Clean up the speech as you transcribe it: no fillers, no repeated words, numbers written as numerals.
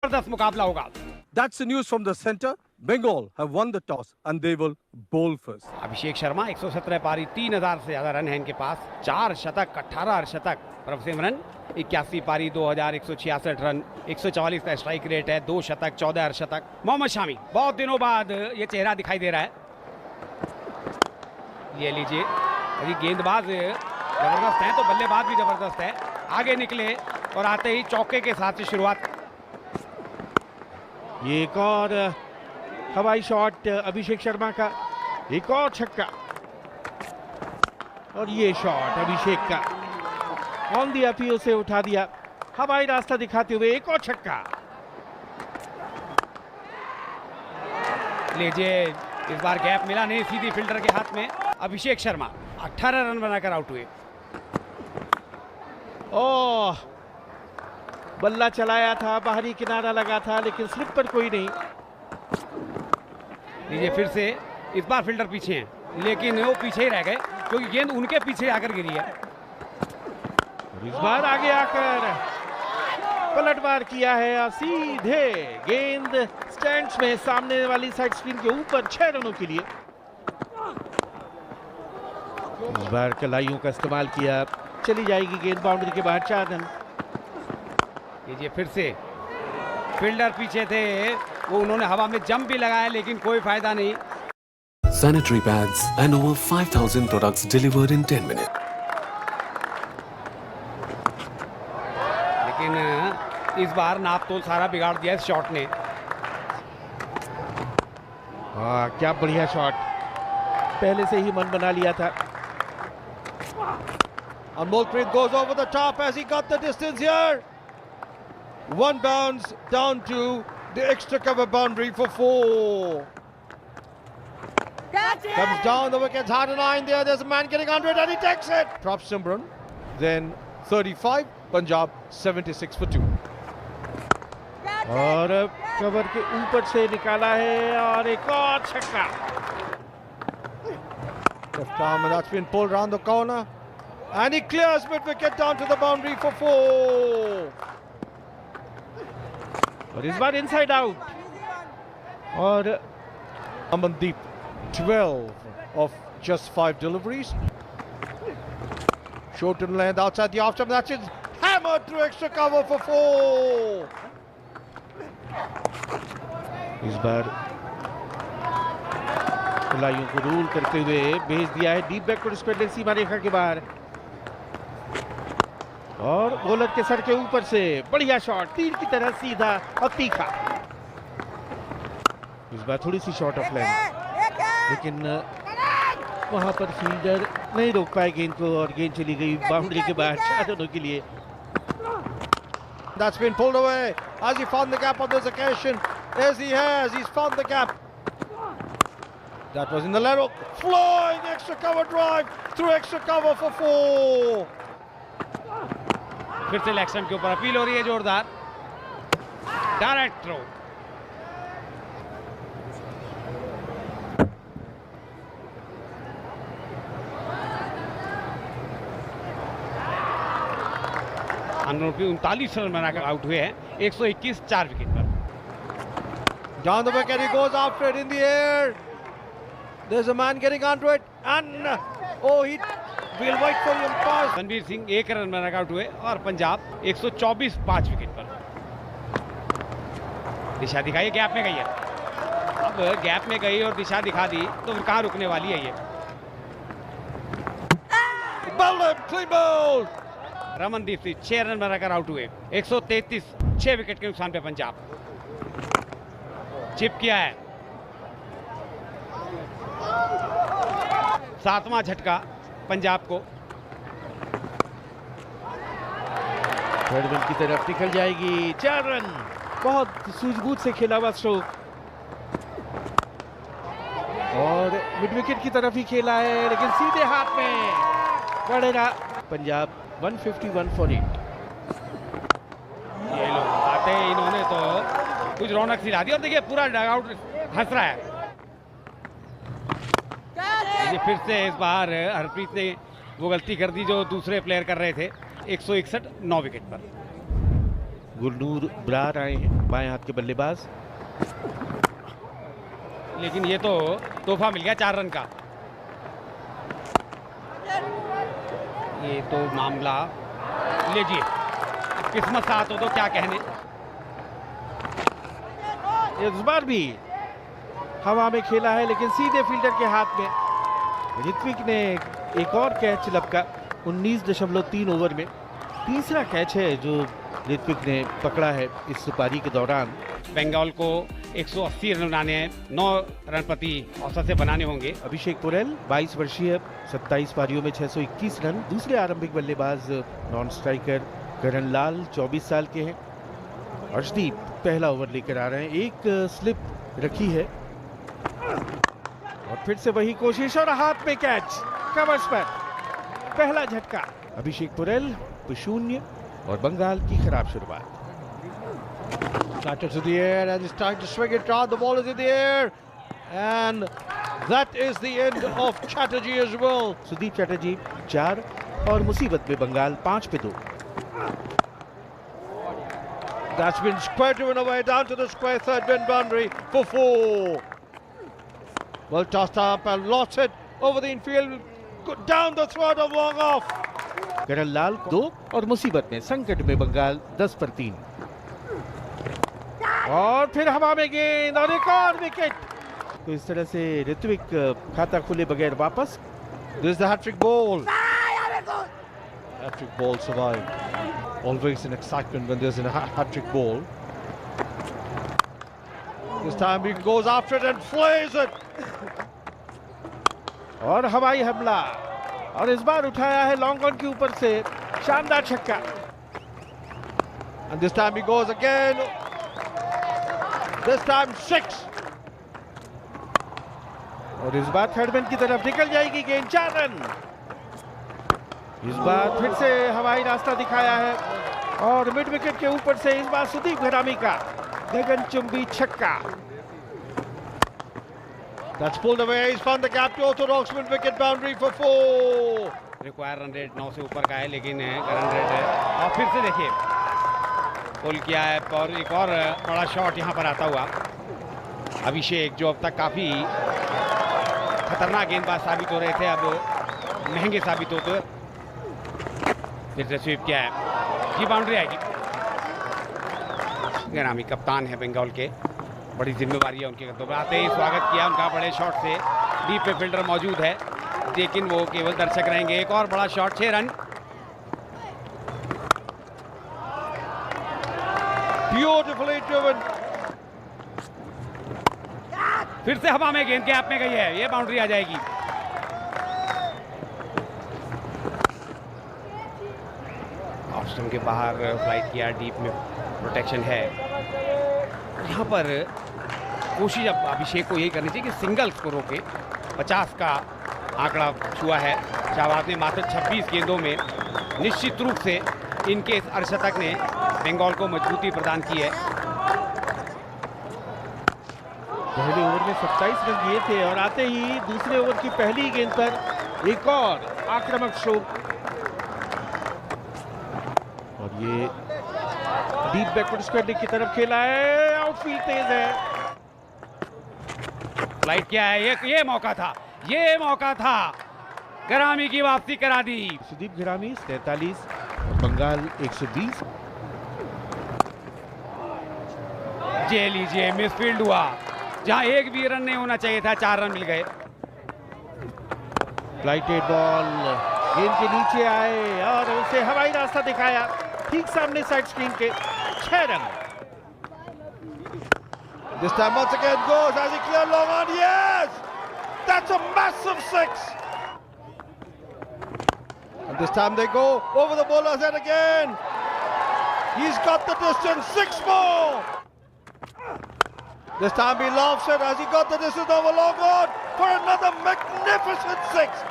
जबरदस्त मुकाबला होगा। That's the news from the center. Bengal have won the toss and they will bowl first. Abhishek Sharma 117 पारी, 3000 से ज्यादा रन है इनके पास, 4 शतक, 18 अर्धशतक। प्रभसिमरन 81 पारी, 2166 रन, 144 का स्ट्राइक रेट है, 2 शतक, 14 अर्धशतक। मोहम्मद शामी, बहुत दिनों बाद ये चेहरा दिखाई दे रहा है। ये लीजिए, अभी गेंदबाज जबरदस्त है तो बल्लेबाज भी जबरदस्त है। आगे निकले और आते ही चौके के साथ शुरुआत। ये एक और हवाई शॉट अभिषेक शर्मा का, एक और छक्का और ये शॉट अभिषेक का ऑन द अपील से उठा दिया, हवाई रास्ता दिखाते हुए एक और छक्का। लीजिए, इस बार गैप मिला नहीं सीधी फील्डर के हाथ में। अभिषेक शर्मा 18 रन बनाकर आउट हुए। ओह, बल्ला चलाया था, बाहरी किनारा लगा था, लेकिन स्लिप पर कोई नहीं। लीजिए फिर से, इस बार फील्डर पीछे हैं लेकिन वो पीछे ही रह गए क्योंकि गेंद उनके पीछे आकर गिरी है। इस बार आगे आकर पलटवार किया है और सीधे गेंद स्टैंड्स में सामने वाली साइड स्क्रीन के ऊपर 6 रनों के लिए। इस बार कलाइयों का इस्तेमाल किया, चली जाएगी गेंद बाउंड्री के बाहर, 4 रन। लीजिए फिर से, फील्डर पीछे थे, वो उन्होंने हवा में जंप भी लगाया लेकिन कोई फायदा नहीं। Sanitary pads and over 5,000 products delivered in 10 minutes. लेकिन इस बार नापतोल सारा बिगाड़ दिया इस शॉट ने। क्या बढ़िया शॉट, पहले से ही मन बना लिया था। And Moultrie goes over the top as he got the distance here. One bounce down to the extra cover boundary for 4. Comes down, the wicket's hard and line there. There's a man getting under it and he takes it. Props Simran. Then 35, Punjab 76 for 2. और cover के ऊपर से निकाला है और एक और छक्का। Left arm and that's been pulled round the corner. And he clears mid-wicket down to the boundary for 4. और इस बार इनसाइड आउट। और Amandeep, 12 of just 5 deliveries. Short in length outside the off stump. That's it. Hammered through extra cover for 4. इस बार खिलाड़ियों को rule करते हुए भेज दिया है डीप बैकवर्ड स्पेंडल सीमा रेखा के बाहर। और बॉलर के सर के ऊपर से बढ़िया शॉट, तीर की तरह सीधा और तीखा। इस बार थोड़ी सी शॉर्ट ऑफ लेंथ, लेकिन वहां पर फील्डर नहीं रोक पाए गेंद को और गेंद चली गई बाउंड्री के बाहर 4 रनों के लिए। That's been pulled away. Has he found the gap on this occasion? Yes, he has. He's found the gap. That was in the lateral. Flying extra cover drive through extra cover for 4. फिर से leg stump के ऊपर appeal हो रही है जोरदार, direct throw. अनरूपी 39 run बनाकर out हुए हैं, 121 4 विकेट पर। Down the wicket he goes after it in the air. There's a man getting onto it and he will wait for him pass. Ranveer Singh 1 run बनाकर आउट हुए और पंजाब 124 5 विकेट पर। दिशा दिखाई, gap में गई है, अब गैप में गई और दिशा दिखा दी तो कहां रुकने वाली है ये। Clean ball. Ramandeep Singh 6 run बनाकर आउट हुए, 133 6 विकेट के नुकसान पे पंजाब। चिप किया है, 7वां झटका पंजाब को। थर्ड वन की तरफ निकल जाएगी, 4 रन। बहुत सूझबूझ से खेला हुआ स्ट्रोक और मिड विकेट की तरफ ही खेला है, लेकिन सीधे हाथ में पड़ेगा। पंजाब 151 for 8। ये लोग आते हैं, इन्होंने तो कुछ रौनक सी ला दी और देखिए पूरा डगआउट हंस रहा है। ये फिर से इस बार हरप्रीत ने वो गलती कर दी जो दूसरे प्लेयर कर रहे थे। 161 9 विकेट पर। गुरनूर बरार आए हैं, बाएं हाथ के बल्लेबाज। लेकिन ये तो तोहफा मिल गया 4 रन का। ये तो मामला लीजिए, किस्मत साथ हो तो क्या कहने। इस बार भी हवा में खेला है लेकिन सीधे फील्डर के हाथ में। ऋत्विक ने एक और कैच लपका 19.3 ओवर में। तीसरा कैच है जो ऋत्विक ने पकड़ा है इस पारी के दौरान। बंगाल को 180 रन बनाने हैं, 9 रन प्रति औसत से बनाने होंगे। अभिषेक पुरेल 22 वर्षीय, 27 पारियों में 621 रन। दूसरे आरंभिक बल्लेबाज नॉन स्ट्राइकर करण लाल 24 साल के हैं। अर्शदीप पहला ओवर लेकर आ रहे हैं, एक स्लिप रखी है और फिर से वही कोशिश और हाथ में कैच, कवर्स पर पहला झटका। अभिषेक पुरेल 0 और बंगाल की खराब शुरुआत। Batter to the air and he's trying to swing it round. The ball is in the air and that is the end of Chatterjee as well. Sudeep Chatterjee 4 और मुसीबत में बंगाल 5 पे 2। That's been square driven away down to the square third bin boundary for 4. Well tossed up and lost it over the infield, down the throat of long off. करण लाल 2 और मुसीबत में संकट में बंगाल 10 पर 3। और फिर हवा में गेंद और एक और विकेट। तो इस तरह से ऋत्विक खाता खुले बगैर वापस। This is the hat-trick ball. Hat-trick ball survived. Always an excitement when there's a hat-trick ball. This time he goes after it and flays it. और हवाई हमला और इस बार उठाया है लॉन्ग ऑन के ऊपर से शानदार छक्का। And this time he goes again. This time 6. और इस बार थर्ड मैन की तरफ निकल जाएगी गेंद, 4 रन। इस बार फिर से हवाई रास्ता दिखाया है और मिड विकेट के ऊपर से इस बार सुदीप घरामी का गगनचुंबी छक्का। That's pulled away. He's found the gap to orthodox mid wicket boundary for 4. Require run rate 9 से ऊपर का है, लेकिन रन रेट है। और फिर से देखिए पुल किया है और एक और बड़ा शॉट यहाँ पर आता हुआ। अभिषेक जो अब तक काफी खतरनाक गेंदबाज साबित हो रहे थे, अब महंगे साबित होते। फिर से स्वीप किया है, ये बाउंड्री आएगी। घरामी कप्तान है बंगाल के, बड़ी जिम्मेवारी है उनके कंधों पर। आते ही स्वागत किया उनका बड़े शॉट से। डीप पे फील्डर मौजूद है लेकिन वो केवल दर्शक रहेंगे। एक और बड़ा शॉट, 6 रन। Beautifully driven. फिर से हवा में गेंद गैप में गई है, ये बाउंड्री आ जाएगी। ऑफ स्टंप के बाहर फ्लाइट किया, डीप में प्रोटेक्शन है। यहाँ पर कोशिश अब अभिषेक को यही करनी चाहिए कि सिंगल्स को रोके। 50 का आंकड़ा छुआ है शाहबाज ने मात्र 26 गेंदों में। निश्चित रूप से इनके इस अर्धशतक ने बंगाल को मजबूती प्रदान की है। पहले ओवर में 27 रन दिए थे और आते ही दूसरे ओवर की पहली गेंद पर एक और आक्रामक स्ट्रोक और ये डीप बैकवर्ड स्क्वायर लेग की तरफ खेला है। आउटफील्ड तेज है। फ्लाइट किया है, ये मौका था, ये मौका था। घरामी की वापसी करा दी। सुदीप घरामी 43, बंगाल 120। जे लीजिए, मिसफील्ड हुआ जहां एक भी रन नहीं होना चाहिए था, 4 रन मिल गए। फ्लाइटेड बॉल गेंद के नीचे आए और उसे हवाई रास्ता दिखाया ठीक सामने साइड स्क्रीन के। 6 run. This time once again goes as he cleared long on. Yes! That's a massive 6. And this time they go over the bowler's head again. He's got the distance. 6 more. This time he laughs it as he got the distance over long on for another magnificent 6.